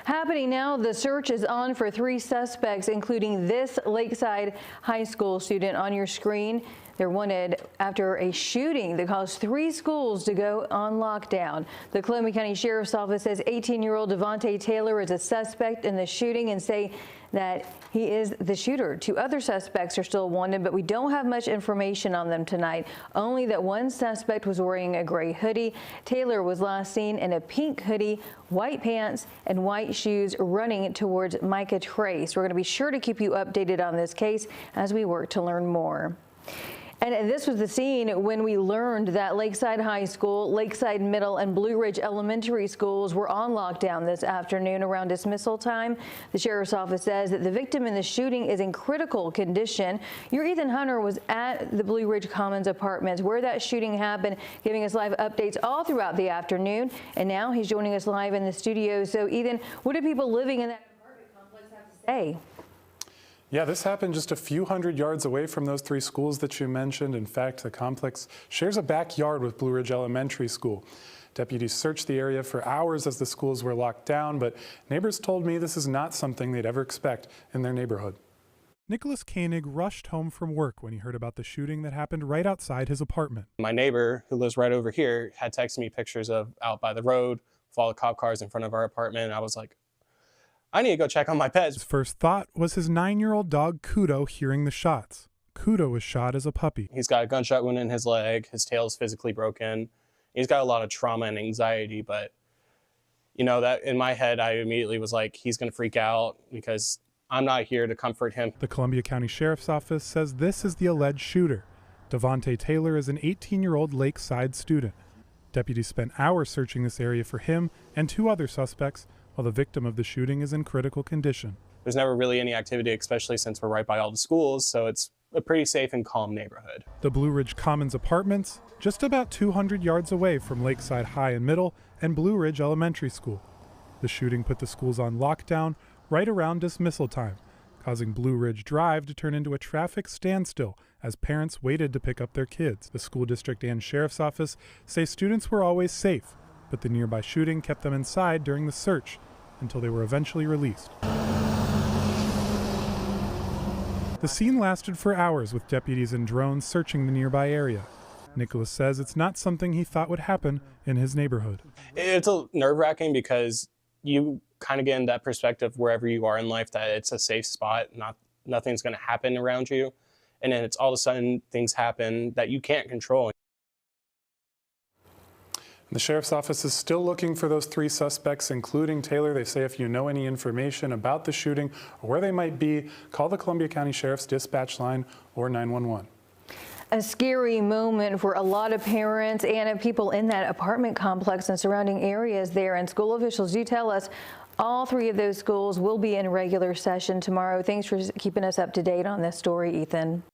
Happening now, the search is on for 3 suspects, including this Lakeside High School student on your screen. They're wanted after a shooting that caused 3 schools to go on lockdown. The Columbia County Sheriff's Office says 18-year-old Devontae Taylor is a suspect in the shooting and say that he is the shooter. 2 other suspects are still wanted, but we don't have much information on them tonight. Only that one suspect was wearing a gray hoodie. Taylor was last seen in a pink hoodie, white pants, and white shoes running towards Micah Trace. We're going to be sure to keep you updated on this case as we work to learn more. And this was the scene when we learned that Lakeside High School, Lakeside Middle, and Blue Ridge Elementary schools were on lockdown this afternoon around dismissal time. The Sheriff's Office says that the victim in the shooting is in critical condition. Your Ethan Hunter was at the Blue Ridge Commons Apartments where that shooting happened, giving us live updates all throughout the afternoon. And now he's joining us live in the studio. So, Ethan, what do people living in that apartment complex have to say? Yeah, this happened just a few hundred yards away from those 3 schools that you mentioned. In fact, the complex shares a backyard with Blue Ridge Elementary School. Deputies searched the area for hours as the schools were locked down, but neighbors told me this is not something they'd ever expect in their neighborhood. Nicholas Koenig rushed home from work when he heard about the shooting that happened right outside his apartment. My neighbor, who lives right over here, had texted me pictures of out by the road, with all the cop cars in front of our apartment. I was like, I need to go check on my pets. His first thought was his 9-year-old dog, Kudo, hearing the shots. Kudo was shot as a puppy. He's got a gunshot wound in his leg. His tail is physically broken. He's got a lot of trauma and anxiety, but you know, that in my head, I immediately was like, he's going to freak out because I'm not here to comfort him. The Columbia County Sheriff's Office says this is the alleged shooter. Devontae Taylor is an 18-year-old Lakeside student. Deputies spent hours searching this area for him and 2 other suspects, while the victim of the shooting is in critical condition. There's never really any activity, especially since we're right by all the schools, so it's a pretty safe and calm neighborhood. The Blue Ridge Commons Apartments, just about 200 yards away from Lakeside High and Middle and Blue Ridge Elementary School. The shooting put the schools on lockdown right around dismissal time, causing Blue Ridge Drive to turn into a traffic standstill as parents waited to pick up their kids. The school district and sheriff's office say students were always safe, but the nearby shooting kept them inside during the search until they were eventually released. The scene lasted for hours with deputies and drones searching the nearby area. Nicholas says it's not something he thought would happen in his neighborhood. It's a nerve-wracking because you kind of get in that perspective wherever you are in life that it's a safe spot, nothing's going to happen around you. And then it's all of a sudden things happen that you can't control. The Sheriff's Office is still looking for those 3 suspects, including Taylor. They say if you know any information about the shooting or where they might be, call the Columbia County Sheriff's dispatch line or 911. A scary moment for a lot of parents and people in that apartment complex and surrounding areas there. And school officials do tell us all 3 of those schools will be in regular session tomorrow. Thanks for keeping us up to date on this story, Ethan.